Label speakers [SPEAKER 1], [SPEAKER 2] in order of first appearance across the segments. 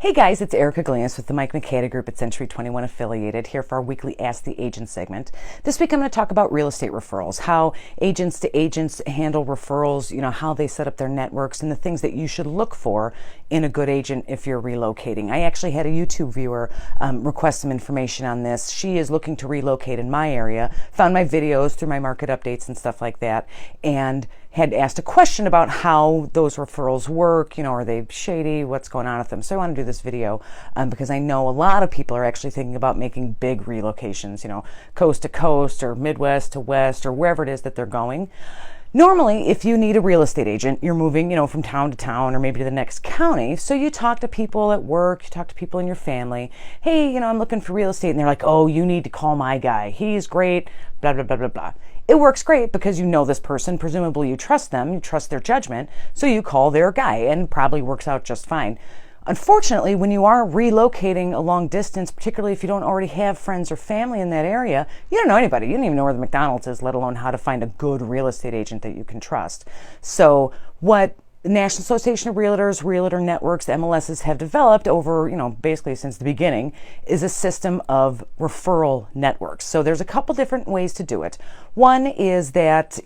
[SPEAKER 1] Hey guys, it's Erica Glanis with the Mike McCady Group at Century 21 Affiliated here for our weekly Ask the Agent segment. This week I'm going to talk about real estate referrals, how agents to agents handle referrals, how they set up their networks, and the things that you should look for in a good agent if you're relocating. I actually had a YouTube viewer request some information on this. She is looking to relocate in my area, found my videos through my market updates and stuff like that, and had asked a question about how those referrals work. Are they shady? What's going on with them? So I want to do this video because I know a lot of people are actually thinking about making big relocations, coast to coast or Midwest to West or wherever it is that they're going. Normally, if you need a real estate agent, you're moving, from town to town or maybe to the next county. So you talk to people at work, you talk to people in your family. Hey, I'm looking for real estate. And they're like, oh, you need to call my guy. He's great, blah, blah, blah, blah, blah. It works great because you know this person. Presumably you trust them, you trust their judgment. So you call their guy and probably works out just fine. Unfortunately, when you are relocating a long distance, particularly if you don't already have friends or family in that area, you don't know anybody. You don't even know where the McDonald's is, let alone how to find a good real estate agent that you can trust. So what the National Association of Realtors, Realtor Networks, MLSs have developed over, basically since the beginning, is a system of referral networks. So there's a couple different ways to do it. One is that,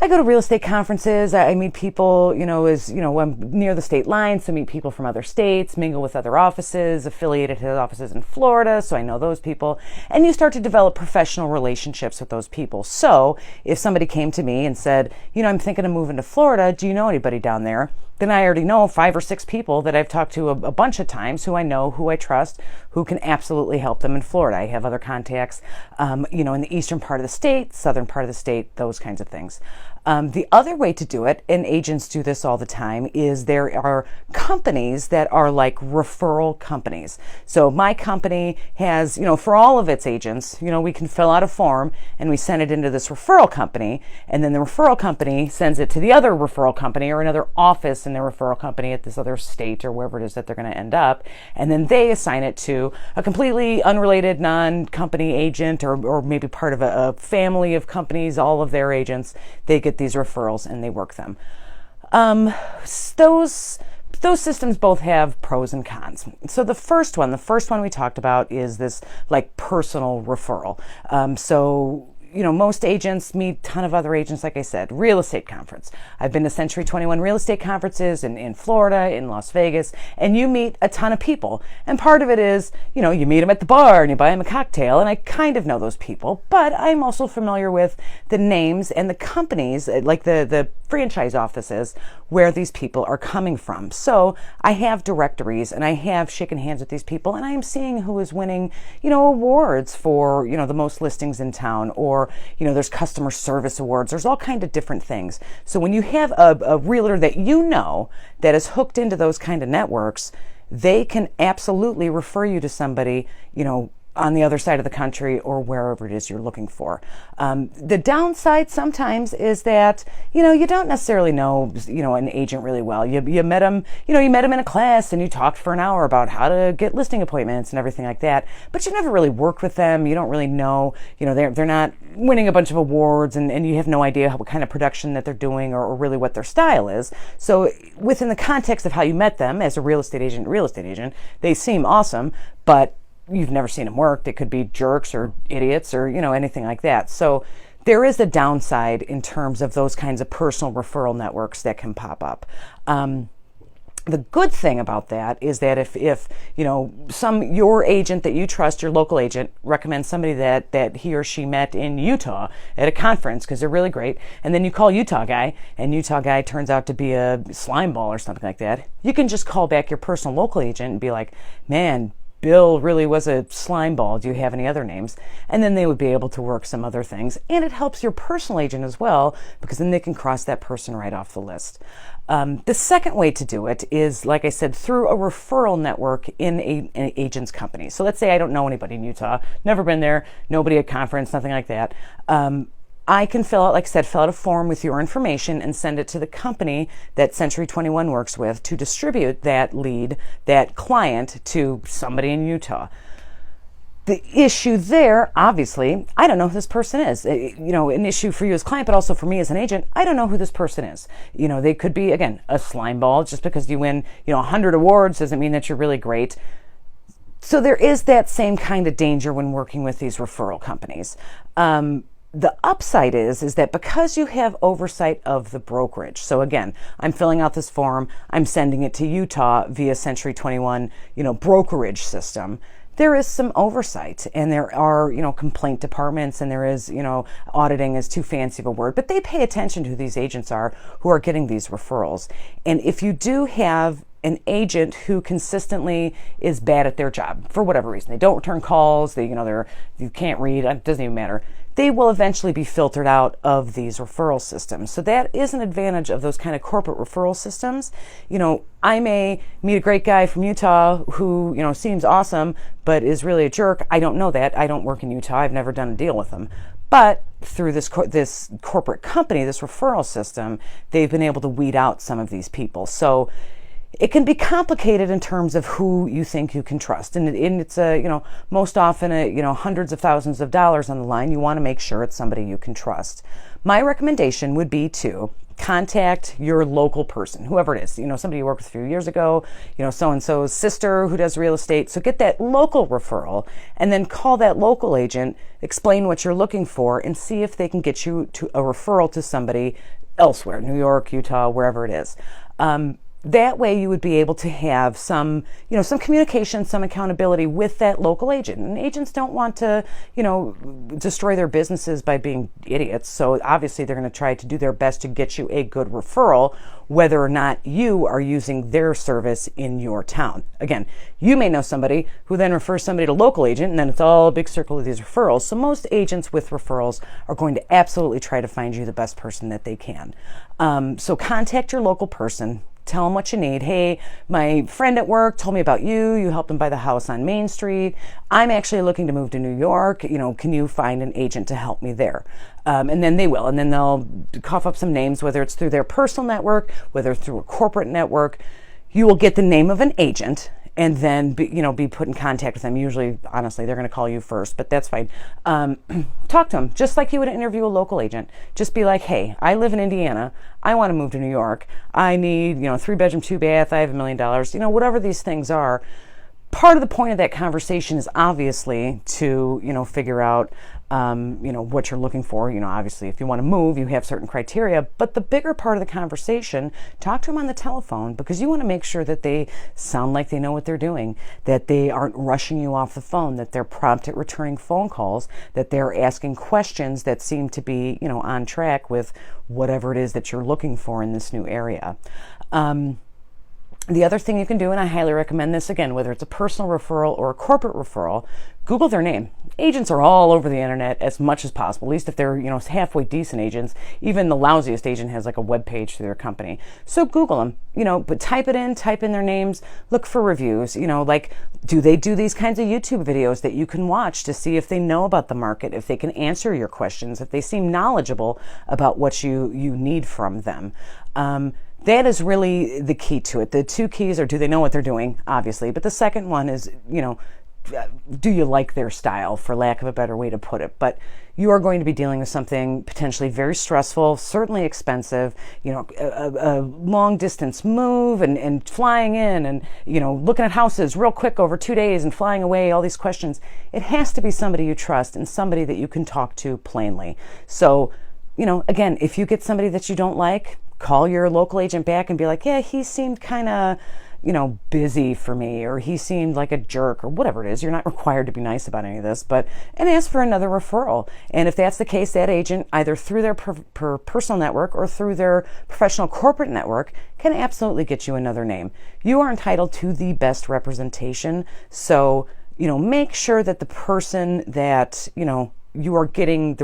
[SPEAKER 1] I go to real estate conferences. I meet people, I'm near the state line, so meet people from other states, mingle with other offices, affiliated to offices in Florida, so I know those people. And you start to develop professional relationships with those people. So if somebody came to me and said, I'm thinking of moving to Florida, do you know anybody down there? Then I already know 5 or 6 people that I've talked to a bunch of times who I know, who I trust, who can absolutely help them in Florida. I have other contacts, in the eastern part of the state, southern part of the state, those kinds of things. The other way to do it, and agents do this all the time, is there are companies that are like referral companies. So my company has, for all of its agents, we can fill out a form and we send it into this referral company, and then the referral company sends it to the other referral company or another office in their referral company at this other state or wherever it is that they're going to end up, and then they assign it to a completely unrelated non-company agent or maybe part of a family of companies, all of their agents. They get these referrals and they work them. Those systems both have pros and cons. So the first one we talked about is this like personal referral. Most agents meet a ton of other agents, like I said, real estate conference. I've been to Century 21 real estate conferences in Florida, in Las Vegas, and you meet a ton of people. And part of it is, you meet them at the bar and you buy them a cocktail, and I kind of know those people, but I'm also familiar with the names and the companies, like the franchise offices where these people are coming from. So I have directories and I have shaken hands with these people, and I am seeing who is winning, awards for, the most listings in town, or there's customer service awards. There's all kinds of different things. So when you have a realtor that that is hooked into those kind of networks, they can absolutely refer you to somebody, on the other side of the country or wherever it is you're looking for. The downside sometimes is that, you don't necessarily know, an agent really well. You met them, you met them in a class and you talked for an hour about how to get listing appointments and everything like that, but you never really worked with them. You don't really know, they're not winning a bunch of awards, and you have no idea what kind of production that they're doing or really what their style is. So within the context of how you met them as a real estate agent, they seem awesome, but you've never seen them work. They could be jerks or idiots or, anything like that. So there is a downside in terms of those kinds of personal referral networks that can pop up. The good thing about that is that if your agent that you trust, your local agent, recommends somebody that he or she met in Utah at a conference because they're really great, and then you call Utah guy, and Utah guy turns out to be a slime ball or something like that, you can just call back your personal local agent and be like, man, Bill really was a slime ball. Do you have any other names? And then they would be able to work some other things. And it helps your personal agent as well, because then they can cross that person right off the list. The second way to do it is, like I said, through a referral network in an agent's company. So let's say I don't know anybody in Utah, never been there, nobody at conference, nothing like that. I can fill out a form with your information and send it to the company that Century 21 works with to distribute that lead, that client, to somebody in Utah. The issue there, obviously, I don't know who this person is. An issue for you as a client, but also for me as an agent, I don't know who this person is. They could be, again, a slime ball. Just because you win, 100 awards doesn't mean that you're really great. So there is that same kind of danger when working with these referral companies. The upside is that because you have oversight of the brokerage, so again, I'm filling out this form, I'm sending it to Utah via Century 21, brokerage system. There is some oversight, and there are, complaint departments, and there is, auditing is too fancy of a word, but they pay attention to who these agents are who are getting these referrals. And if you do have an agent who consistently is bad at their job for whatever reason, they don't return calls, you can't read, it doesn't even matter, they will eventually be filtered out of these referral systems. So that is an advantage of those kind of corporate referral systems. I may meet a great guy from Utah who, seems awesome, but is really a jerk. I don't know that. I don't work in Utah. I've never done a deal with him. But through this corporate company, this referral system, they've been able to weed out some of these people. So it can be complicated in terms of who you think you can trust. And it's most often, hundreds of thousands of dollars on the line. You want to make sure it's somebody you can trust. My recommendation would be to contact your local person, whoever it is, somebody you worked with a few years ago, so-and-so's sister who does real estate. So get that local referral and then call that local agent, explain what you're looking for, and see if they can get you to a referral to somebody elsewhere, New York, Utah, wherever it is. That way you would be able to have some communication, some accountability with that local agent. And agents don't want to, destroy their businesses by being idiots. So obviously they're going to try to do their best to get you a good referral, whether or not you are using their service in your town. Again, you may know somebody who then refers somebody to a local agent, and then it's all a big circle of these referrals. So most agents with referrals are going to absolutely try to find you the best person that they can. So contact your local person. Tell them what you need. Hey, my friend at work told me about you. You helped him buy the house on Main Street. I'm actually looking to move to New York. Can you find an agent to help me there? And then they will. And then they'll cough up some names, whether it's through their personal network, whether it's through a corporate network. You will get the name of an agent and then be put in contact with them. Usually, honestly, they're going to call you first, but that's fine. Talk to them just like you would interview a local agent. Just be like, hey, I live in Indiana. I want to move to New York. I need, 3-bedroom, 2-bath. I have $1 million. Whatever these things are. Part of the point of that conversation is obviously to, figure out, what you're looking for. Obviously, if you want to move, you have certain criteria. But the bigger part of the conversation, talk to them on the telephone, because you want to make sure that they sound like they know what they're doing, that they aren't rushing you off the phone, that they're prompt at returning phone calls, that they're asking questions that seem to be, on track with whatever it is that you're looking for in this new area. The other thing you can do, and I highly recommend this, again, whether it's a personal referral or a corporate referral, Google their name. Agents are all over the internet as much as possible, at least if they're, halfway decent agents. Even the lousiest agent has like a web page for their company. So Google them, but type in their names, look for reviews, do they do these kinds of YouTube videos that you can watch to see if they know about the market, if they can answer your questions, if they seem knowledgeable about what you need from them. That is really the key to it. The two keys are, do they know what they're doing, obviously, but the second one is, do you like their style, for lack of a better way to put it? But you are going to be dealing with something potentially very stressful, certainly expensive, a long distance move and flying in and, looking at houses real quick over 2 days and flying away, all these questions. It has to be somebody you trust and somebody that you can talk to plainly. So, again, if you get somebody that you don't like, call your local agent back and be like, yeah, he seemed kind of, busy for me, or he seemed like a jerk, or whatever it is. You're not required to be nice about any of this, and ask for another referral. And if that's the case, that agent, either through their personal network or through their professional corporate network, can absolutely get you another name. You are entitled to the best representation. So, make sure that the person that, you are getting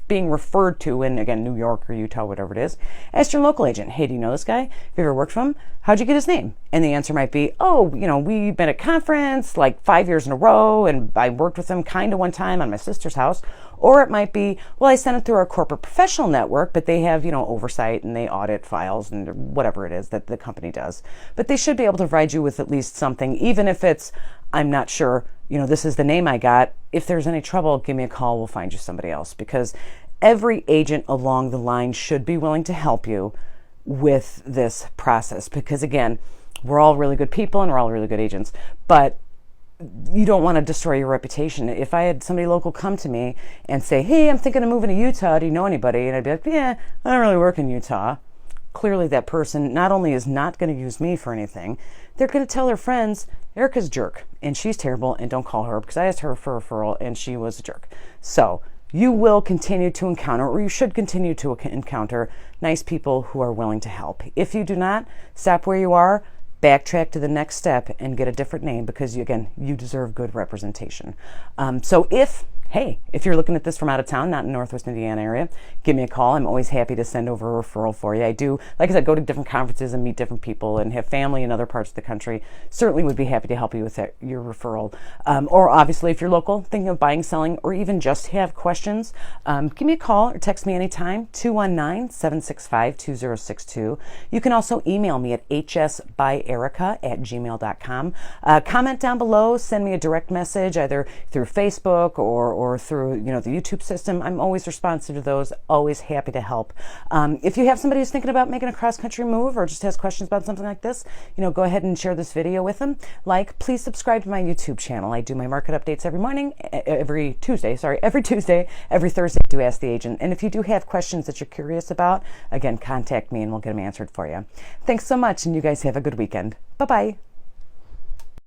[SPEAKER 1] being referred to in, again, New York or Utah, whatever it is, ask your local agent, hey, do you know this guy? Have you ever worked for him? How'd you get his name? And the answer might be, we met at a conference like 5 years in a row, and I worked with him kind of one time on my sister's house. Or it might be, well, I sent it through our corporate professional network, but they have, oversight and they audit files and whatever it is that the company does. But they should be able to provide you with at least something, even if it's, I'm not sure, this is the name I got. If there's any trouble, give me a call. We'll find you somebody else, because every agent along the line should be willing to help you with this process, because again, we're all really good people and we're all really good agents, but you don't want to destroy your reputation. If I had somebody local come to me and say, hey, I'm thinking of moving to Utah, do you know anybody? And I'd be like, yeah, I don't really work in Utah. Clearly that person not only is not going to use me for anything, they're going to tell their friends, Erica's a jerk and she's terrible and don't call her because I asked her for a referral and she was a jerk. So you will continue to encounter, or you should continue to encounter, nice people who are willing to help. If you do not, stop where you are, backtrack to the next step and get a different name, because you deserve good representation. So if you're looking at this from out of town, not in Northwest Indiana area, give me a call. I'm always happy to send over a referral for you. I do, like I said, go to different conferences and meet different people and have family in other parts of the country. Certainly would be happy to help you with your referral. Or obviously, if you're local, thinking of buying, selling, or even just have questions, give me a call or text me anytime, 219-765-2062. You can also email me at hsbyerica@gmail.com. Comment down below, send me a direct message either through Facebook or through the YouTube system. I'm always responsive to those, always happy to help. If you have somebody who's thinking about making a cross-country move or just has questions about something like this, go ahead and share this video with them. Please subscribe to my YouTube channel. I do my market updates every Tuesday, every Thursday I do Ask the Agent. And if you do have questions that you're curious about, again, contact me and we'll get them answered for you. Thanks so much, and you guys have a good weekend. Bye-bye.